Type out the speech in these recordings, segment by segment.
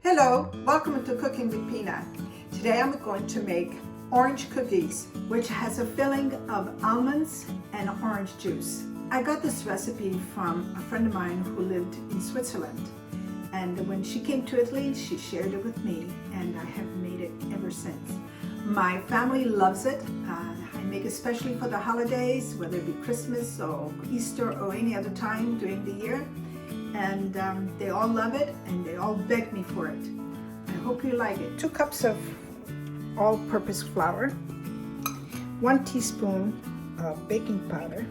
Hello, welcome to Cooking with Peanut. Today I'm going to make orange cookies, which has a filling of almonds and orange juice. I got this recipe from a friend of mine who lived in Switzerland. And when she came to Italy, she shared it with me, and I have made it ever since. My family loves it. I make it especially for the holidays, whether it be Christmas or Easter or any other time during the year. And they all love it, and they all beg me for it. I hope you like it. 2 cups of all-purpose flour, 1 teaspoon of baking powder.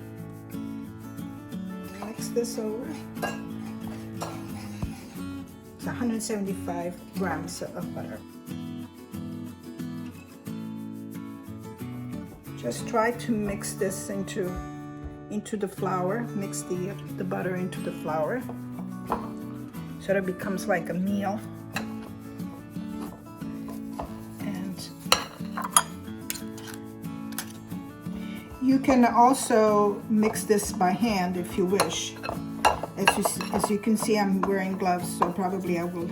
Mix this over. It's 175 grams of butter. Just try to mix this into the flour. Mix the butter into the flour so that it becomes like a meal. And you can also mix this by hand if you wish. As you can see, I'm wearing gloves, so probably I will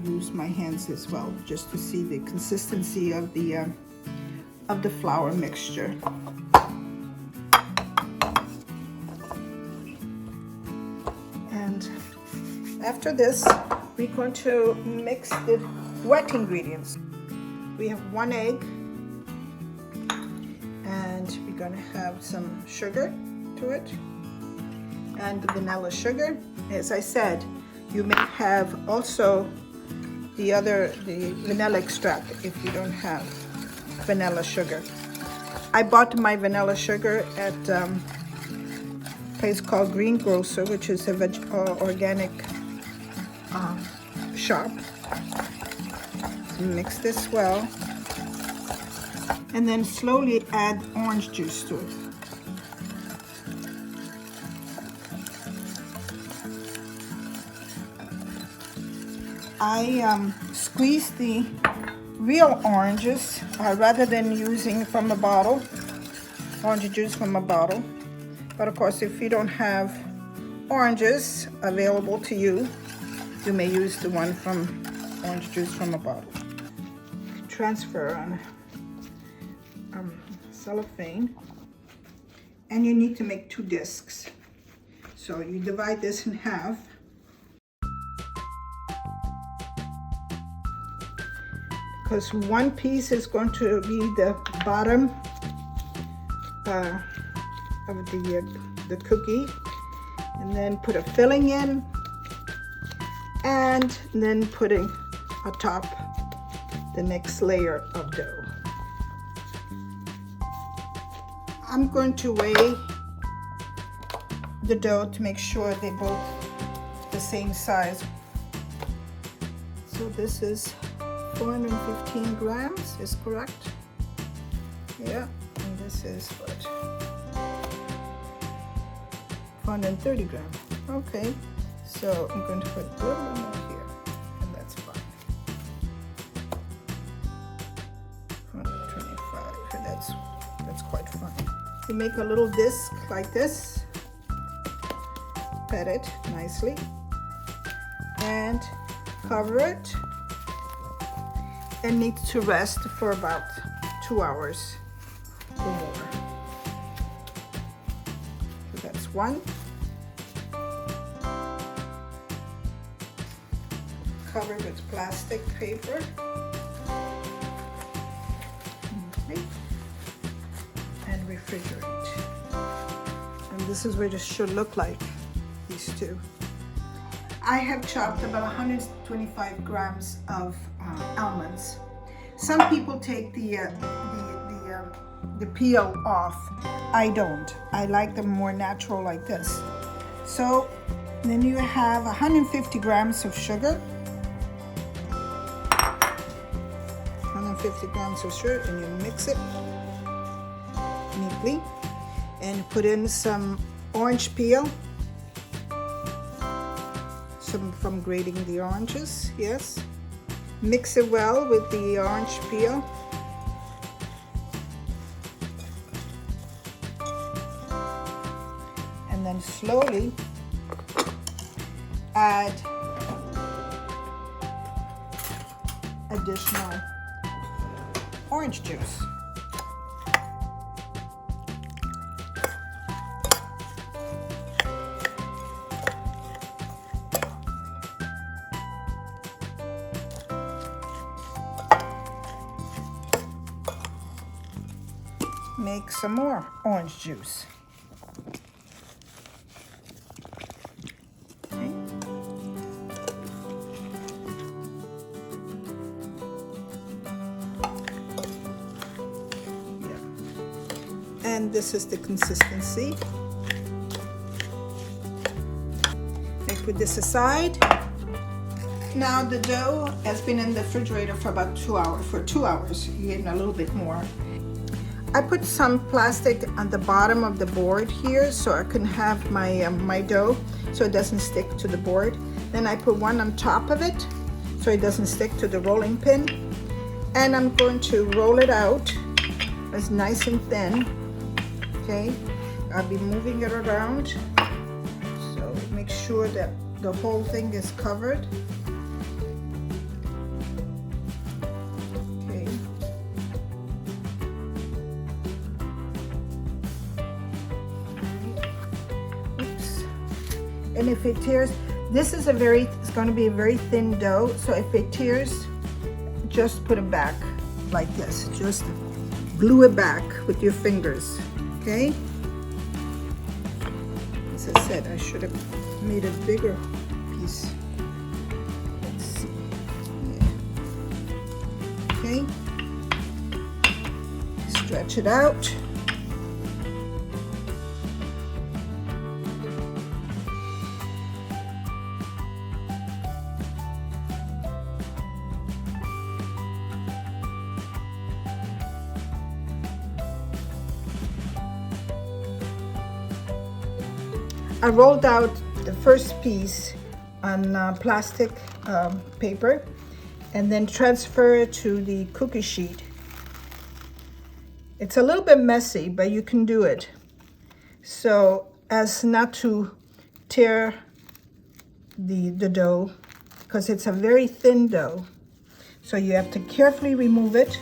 use my hands as well, just to see the consistency of the flour mixture. And after this, we're going to mix the wet ingredients. We have 1 egg, and we're going to have some sugar to it, and the vanilla sugar. As I said, you may have also the vanilla extract if you don't have vanilla sugar. I bought my vanilla sugar at a place called Greengrocer, which is a organic shop. So mix this well, and then slowly add orange juice to it. I squeeze the real oranges rather than using from a bottle, orange juice from a bottle. But of course, if you don't have oranges available to you, you may use the one from orange juice from a bottle. Transfer on cellophane, and you need to make 2 discs. So you divide this in half. Because 1 piece is going to be the bottom of the cookie, and then put a filling in, and then putting atop the next layer of dough. I'm going to weigh the dough to make sure they're both the same size. So this is 415 grams, is correct? Yeah, and this is what? 430 grams. Okay, so I'm going to put a little bit more here, and that's fine. 125, and that's quite fine. You make a little disc like this, pat it nicely, and cover it. It needs to rest for about 2 hours or more. So that's 1. Cover with plastic paper. Okay. And refrigerate. And this is what it should look like, these 2. I have chopped about 125 grams of almonds. Some people take the peel off. I don't. I like them more natural like this. So then you have 150 grams of sugar. 150 grams of sugar, and you mix it neatly, and put in some orange peel. Some from grating the oranges, yes. Mix it well with the orange peel. And then slowly add additional orange juice. Make some more orange juice. Okay. Yeah. And this is the consistency. I put this aside. Now the dough has been in the refrigerator for about 2 hours. For 2 hours, even a little bit more. I put some plastic on the bottom of the board here so I can have my my dough so it doesn't stick to the board. Then I put one on top of it so it doesn't stick to the rolling pin. And I'm going to roll it out as nice and thin. Okay, I'll be moving it around. So make sure that the whole thing is covered. And if it tears, this is it's going to be a very thin dough. So if it tears, just put it back like this. Just glue it back with your fingers, okay? As I said, I should have made a bigger piece. Let's see. Yeah. Okay. Stretch it out. I rolled out the first piece on plastic paper and then transfer it to the cookie sheet. It's a little bit messy, but you can do it so as not to tear the dough, because it's a very thin dough. So you have to carefully remove it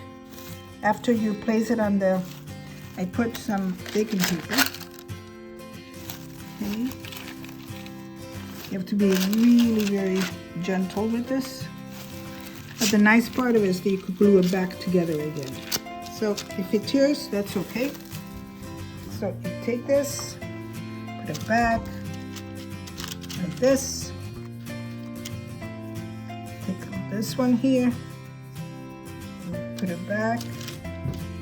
after you place it on the, I put some baking paper. Okay. You have to be really very gentle with this. But the nice part of it is that you could glue it back together again. So if it tears, that's okay. So you take this, put it back like this. Take this one here, put it back.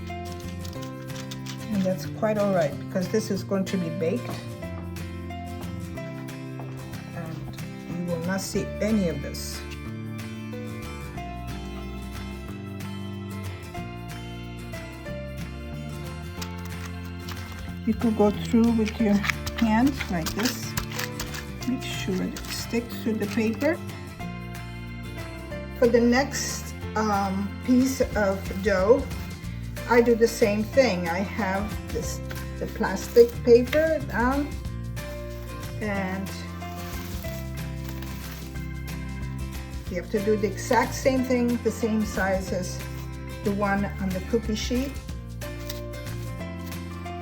And that's quite all right because this is going to be baked. You will not see any of this. You could go through with your hands like this. Make sure it sticks to the paper. For the next piece of dough, I do the same thing. I have the plastic paper down, and you have to do the exact same thing, the same size as the one on the cookie sheet,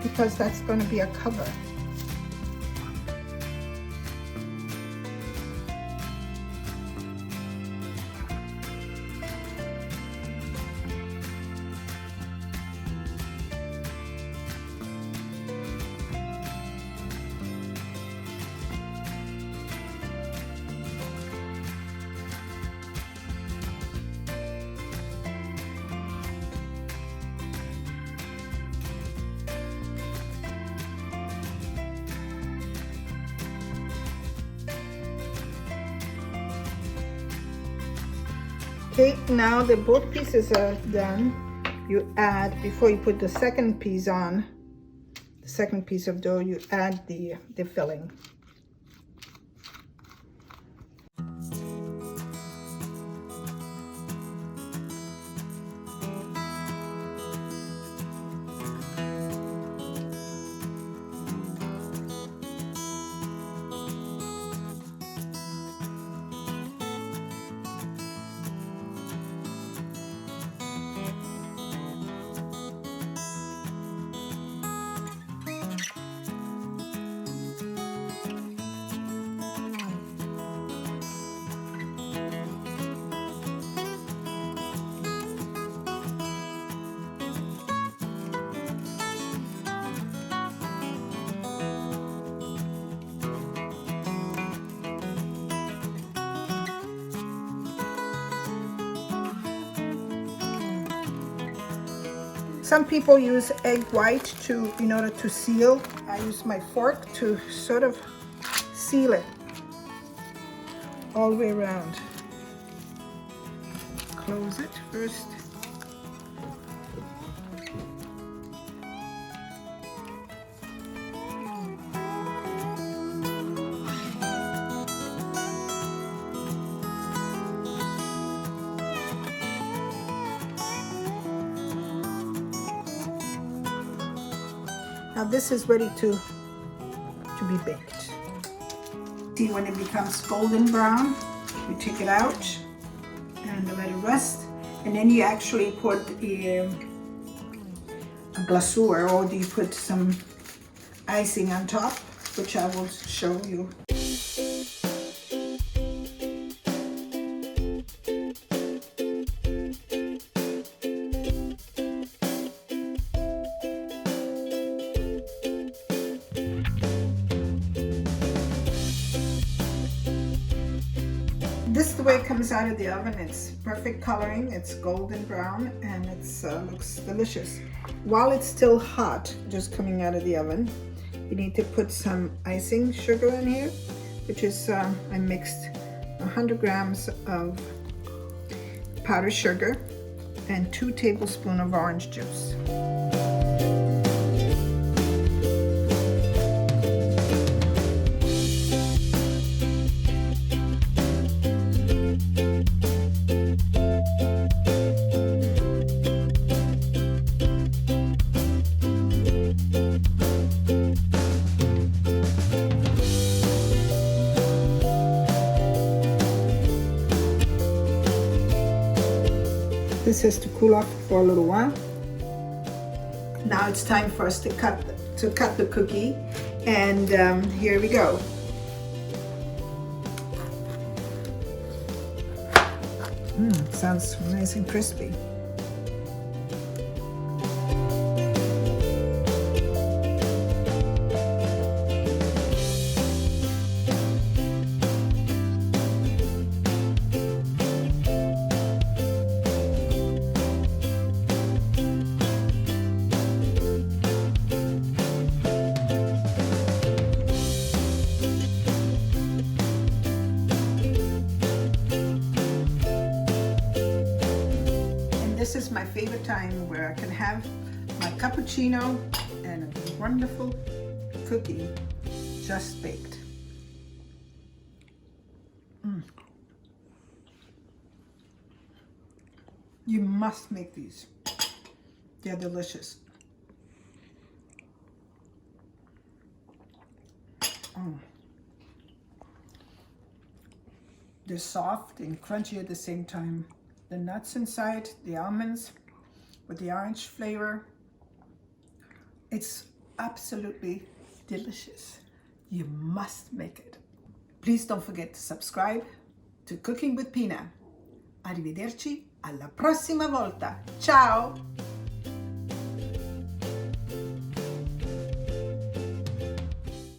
because that's going to be a cover. Okay, now that both pieces are done, you add, before you put the second piece on, the second piece of dough, you add the filling. Some people use egg white in order to seal. I use my fork to sort of seal it all the way around. Close it first. Now this is ready to be baked. See, when it becomes golden brown, you take it out and let it rest, and then you actually put a glazour, or do you put some icing on top, which I will show you. This is the way it comes out of the oven. It's perfect coloring, it's golden brown, and it looks delicious. While it's still hot, just coming out of the oven, you need to put some icing sugar in here, which is, I mixed 100 grams of powdered sugar and 2 tablespoons of orange juice. This has to cool off for a little while. Now it's time for us to cut the cookie, and here we go. Sounds nice and crispy. This is my favorite time where I can have my cappuccino and a wonderful cookie just baked. You must make these. They're delicious. They're soft and crunchy at the same time. The nuts inside, the almonds with the orange flavor. It's absolutely delicious. You must make it. Please don't forget to subscribe to Cooking with Pina. Arrivederci alla prossima volta. Ciao!